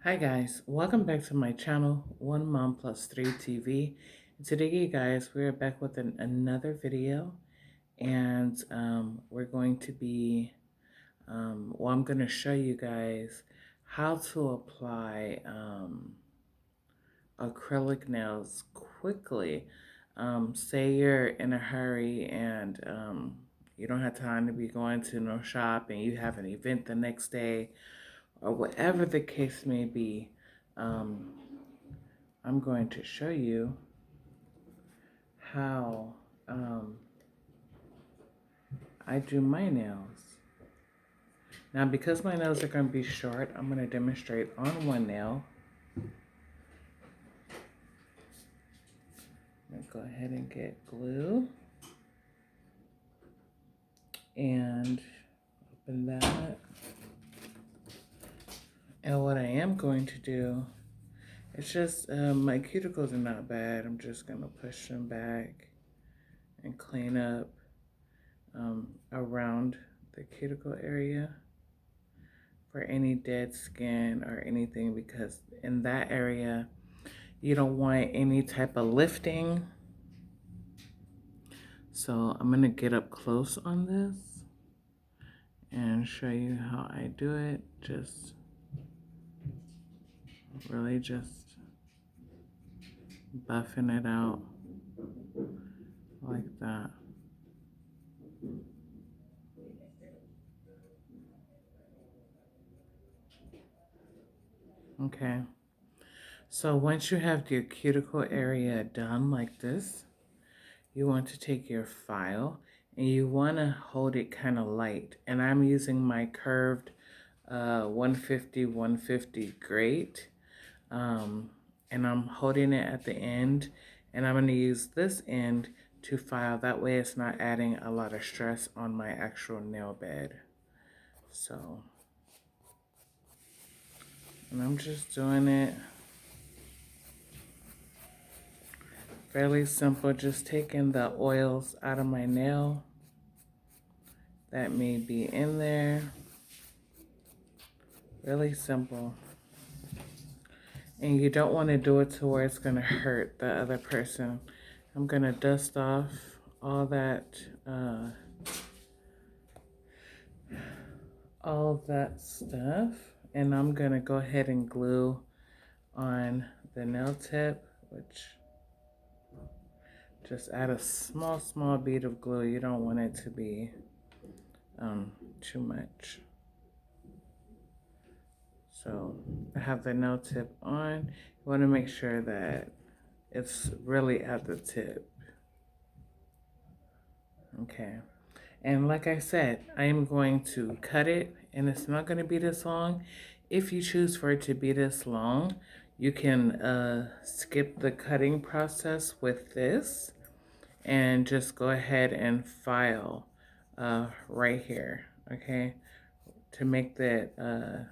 Hi guys, welcome back to my channel, One Mom Plus 3 TV. And today, you guys, we're back with another video, and we're going to be, I'm going to show you guys how to apply acrylic nails quickly. Say you're in a hurry and you don't have time to be going to no shop and you have an event the next day, or whatever the case may be. um, I'm going to show you how I do my nails. Now, because my nails are going to be short, I'm going to demonstrate on one nail. I'm going to go ahead and get glue and open that. And what I am going to do, it's just, my cuticles are not bad. I'm just going to push them back and clean up around the cuticle area for any dead skin or anything, because in that area you don't want any type of lifting. So I'm gonna get up close on this and show you how I do it. Just really just buffing it out like that. Okay, so once you have your cuticle area done like this, you want to take your file and you want to hold it kind of light. And I'm using my curved 150 grate, and I'm holding it at the end, and I'm going to use this end to file. That way it's not adding a lot of stress on my actual nail bed. So, and I'm just doing it fairly simple, just taking the oils out of my nail that may be in there. Really simple. And you don't want to do it to where it's going to hurt the other person. I'm going to dust off all that stuff, and I'm going to go ahead and glue on the nail tip, which just add a small bead of glue. You don't want it to be too much. So I have the nail tip on. You want to make sure that it's really at the tip. Okay. And like I said, I am going to cut it, and it's not going to be this long. If you choose for it to be this long, you can skip the cutting process with this and just go ahead and file right here, okay? To make that,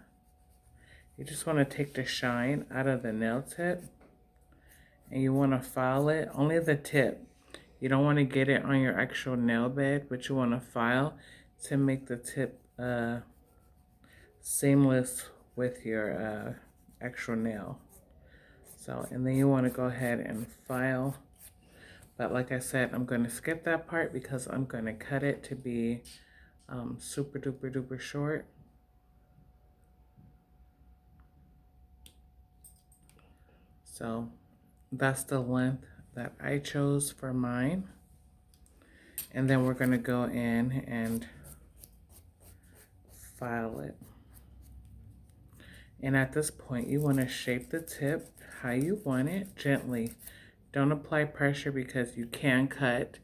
you just want to take the shine out of the nail tip, and you want to file it, only the tip. You don't want to get it on your actual nail bed, but you want to file to make the tip seamless with your actual nail. So, and then you want to go ahead and file. But like I said, I'm going to skip that part because I'm going to cut it to be super duper short. So that's the length that I chose for mine. And then we're going to go in and file it. And at this point, you want to shape the tip how you want it, gently. Don't apply pressure because you can cut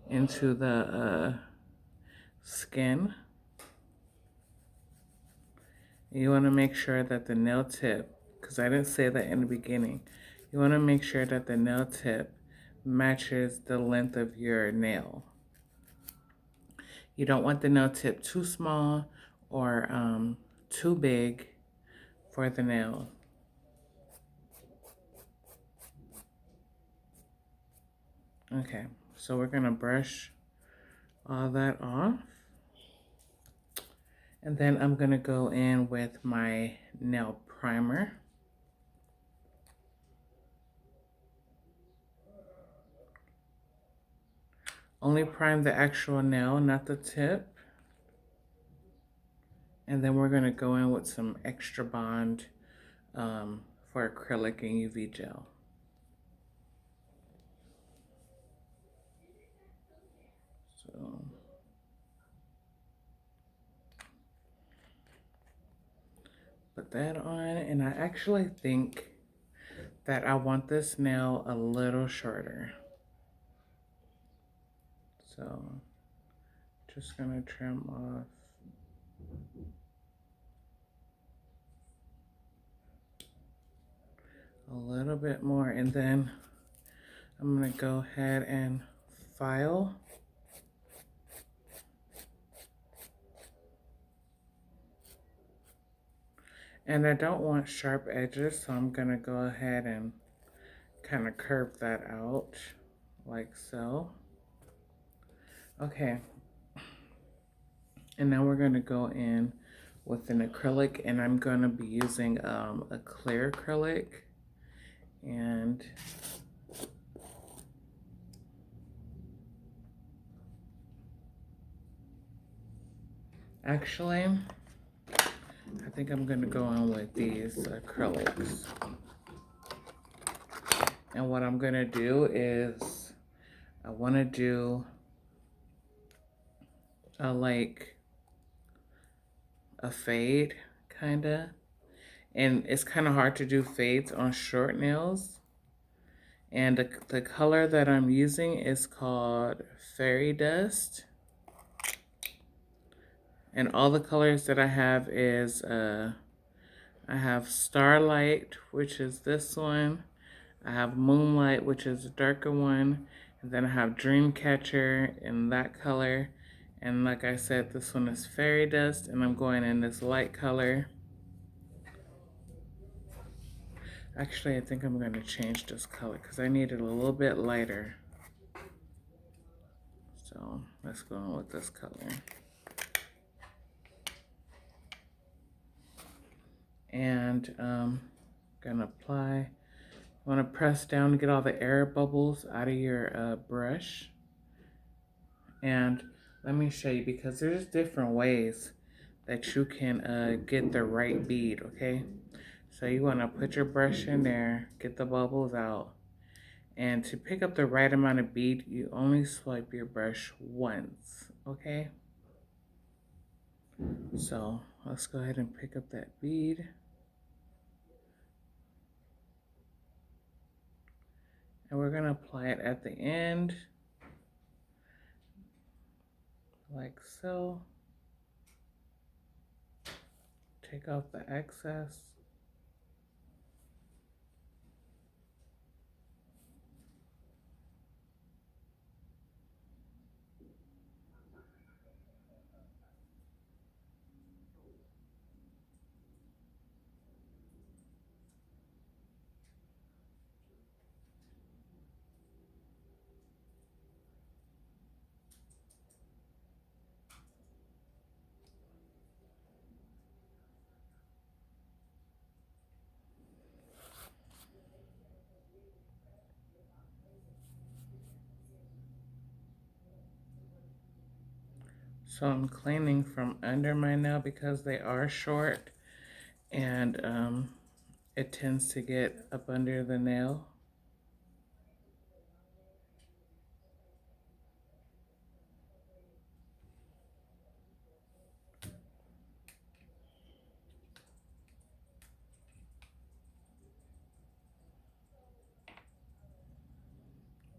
into the skin. You want to make sure that the nail tip, because I didn't say that in the beginning, you want to make sure that the nail tip matches the length of your nail. You don't want the nail tip too small or too big for the nail. Okay, so we're gonna brush all that off. And then I'm gonna go in with my nail primer. Only prime the actual nail, not the tip. And then we're going to go in with some extra bond for acrylic and UV gel. So put that on, and I actually think that I want this nail a little shorter. So just gonna trim off a little bit more, and then I'm gonna go ahead and file. And I don't want sharp edges, so I'm gonna go ahead and kind of curve that out like so. Okay, and now we're gonna go in with an acrylic, and I'm gonna be using a clear acrylic. And actually, I think I'm gonna go in with these acrylics. And what I'm gonna do is I wanna do like a fade kinda. And it's kind of hard to do fades on short nails. And the color that I'm using is called Fairy Dust. And all the colors that I have is, I have Starlight, which is this one. I have Moonlight, which is a darker one. And then I have Dreamcatcher in that color. And like I said, this one is Fairy Dust, and I'm going in this light color. Actually, I think I'm going to change this color because I need it a little bit lighter. So let's go on with this color. And gonna apply. You want to press down to get all the air bubbles out of your brush. And let me show you, because there's different ways that you can get the right bead, okay? So you want to put your brush in there, get the bubbles out. And to pick up the right amount of bead, you only swipe your brush once, okay? So let's go ahead and pick up that bead. And we're gonna apply it at the end, like so. Take off the excess. So I'm cleaning from under my nail because they are short, and it tends to get up under the nail.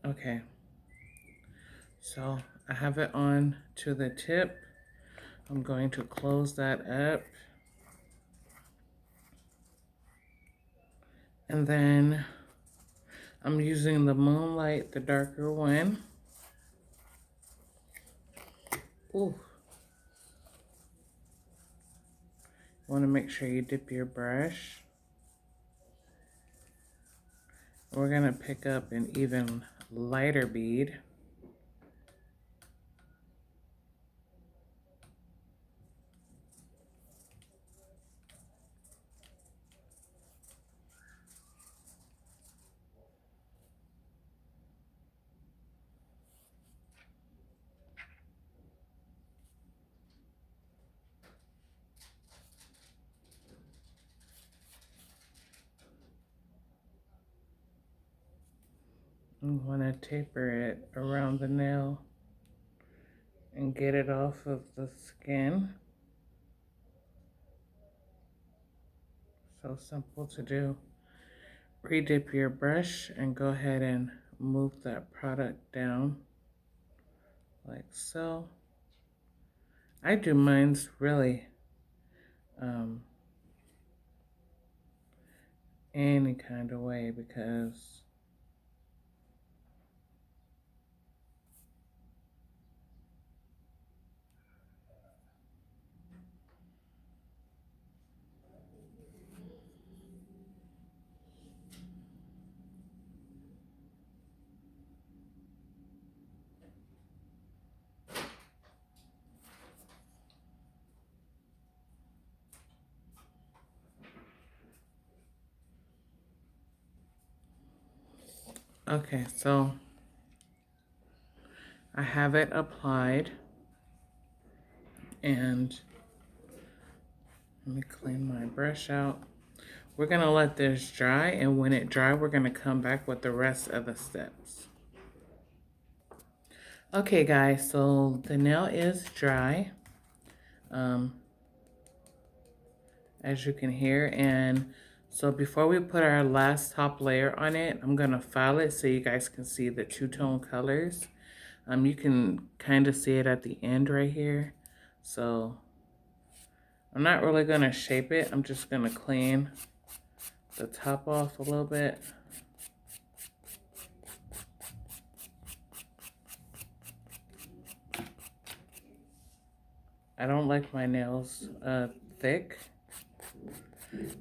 Okay, so I have it on to the tip. I'm going to close that up. And then I'm using the Moonlight, the darker one. Ooh. You want to make sure you dip your brush. We're going to pick up an even lighter bead. You want to taper it around the nail and get it off of the skin. So simple to do. Re-dip your brush and go ahead and move that product down like so. I do mine's really any kind of way because okay, so I have it applied and let me clean my brush out. We're gonna let this dry, and when it dry, we're gonna come back with the rest of the steps. Okay guys, so the nail is dry, as you can hear, and so before we put our last top layer on it, I'm gonna file it so you guys can see the two-tone colors. You can kind of see it at the end right here. So I'm not really gonna shape it. I'm just gonna clean the top off a little bit. I don't like my nails thick,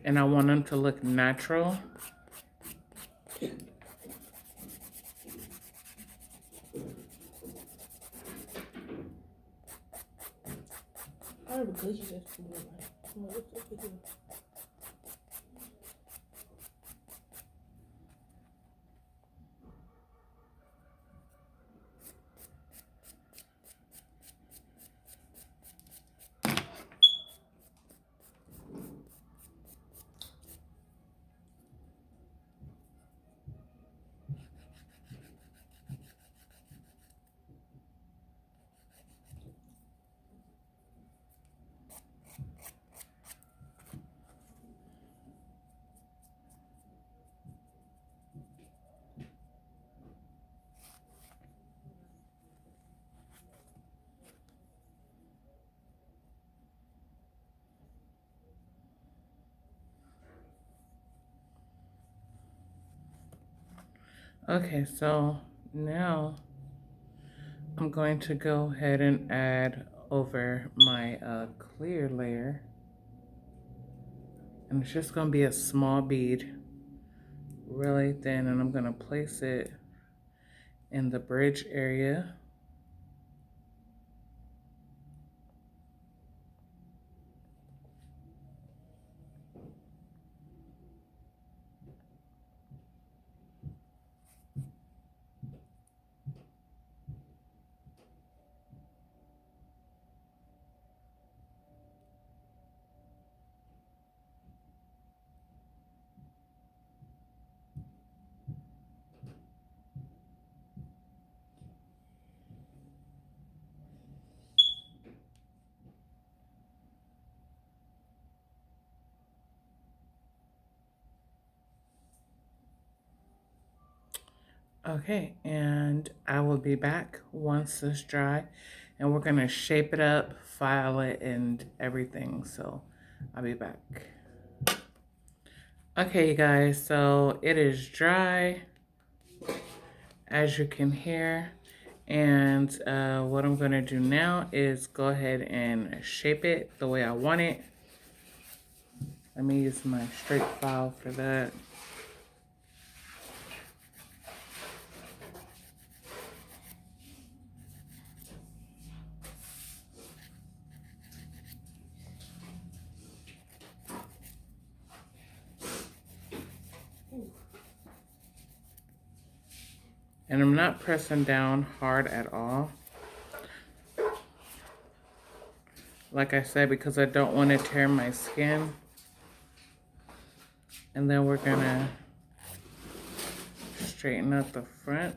and I want them to look natural. Okay, so now I'm going to go ahead and add over my clear layer. And it's just going to be a small bead, really thin, and I'm going to place it in the bridge area. Okay, and I will be back once this dry, and we're gonna shape it up, file it, and everything. So I'll be back. Okay, you guys, so it is dry, as you can hear. And what I'm gonna do now is go ahead and shape it the way I want it. Let me use my straight file for that. And I'm not pressing down hard at all. Like I said, because I don't want to tear my skin. And then we're gonna straighten out the front.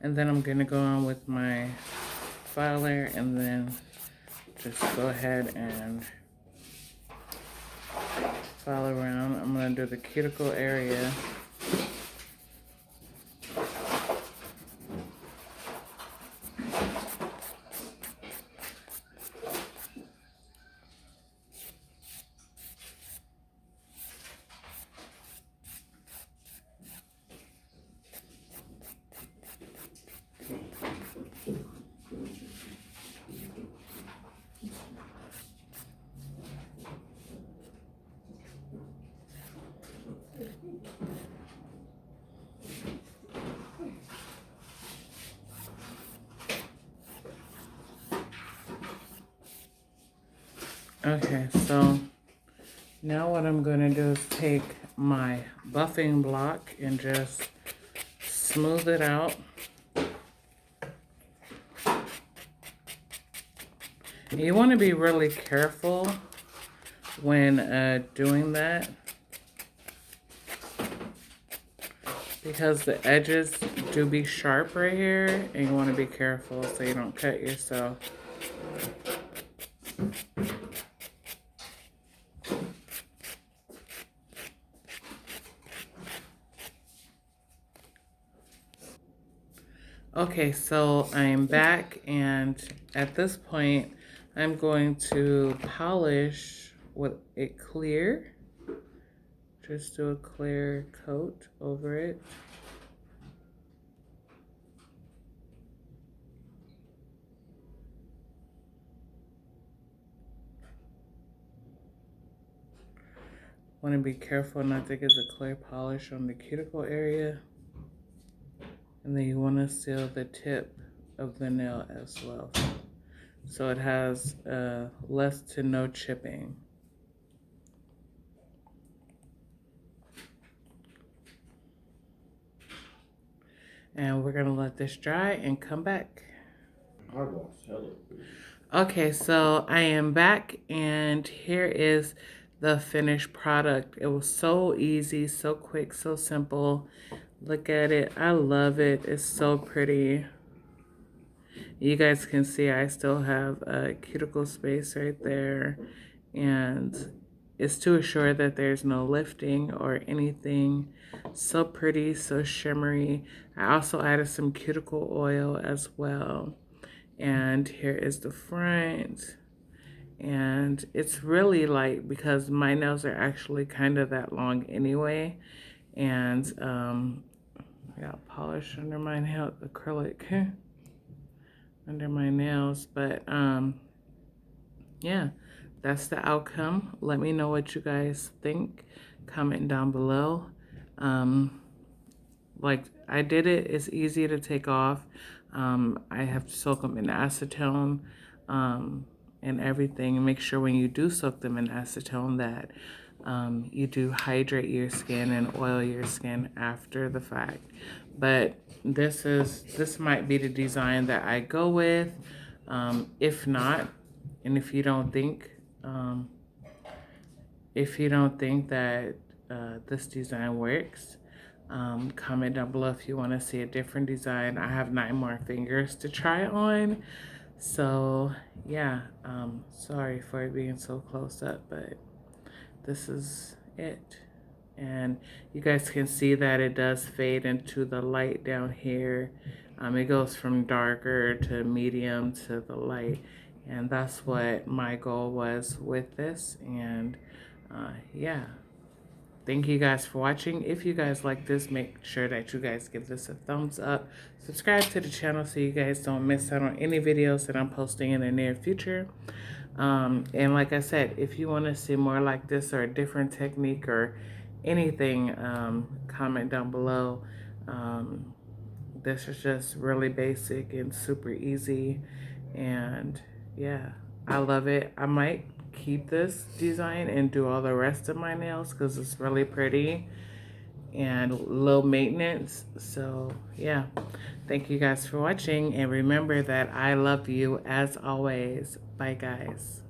And then I'm gonna go on with my filer and then just go ahead and file around. I'm gonna do the cuticle area. Okay, so now what I'm going to do is take my buffing block and just smooth it out. You want to be really careful when doing that because the edges do be sharp right here, and you want to be careful so you don't cut yourself. Okay, so I'm back, and at this point, I'm going to polish with it clear. Just do a clear coat over it. Want to be careful not to get the clear polish on the cuticle area. And then you want to seal the tip of the nail as well, so it has less to no chipping. And we're gonna let this dry and come back. Okay, so I am back, and here is the finished product. It was so easy, so quick, so simple. Look at it. I love it. It's so pretty. You guys can see I still have a cuticle space right there, and it's to assure that there's no lifting or anything. So pretty, so shimmery. I also added some cuticle oil as well. And here is the front. And it's really light because my nails are actually kind of that long anyway. And I got polish under my nail, acrylic under my nails. But yeah, that's the outcome. Let me know what you guys think. Comment down below. Like I did it, it's easy to take off. I have to soak them in acetone and everything. Make sure when you do soak them in acetone that you do hydrate your skin and oil your skin after the fact. But this might be the design that I go with. If not, and if you don't think that this design works, comment down below if you want to see a different design. I have 9 more fingers to try on. So yeah, sorry for it being so close up, but this is it. And you guys can see that it does fade into the light down here. It goes from darker to medium to the light. And that's what my goal was with this. And yeah. Thank you guys for watching. If you guys like this, make sure that you guys give this a thumbs up. Subscribe to the channel so you guys don't miss out on any videos that I'm posting in the near future. And like I said, if you want to see more like this or a different technique or anything, comment down below. This is just really basic and super easy. And yeah, I love it. I might keep this design and do all the rest of my nails because it's really pretty and low maintenance. So yeah, thank you guys for watching, and remember that I love you as always. Bye guys.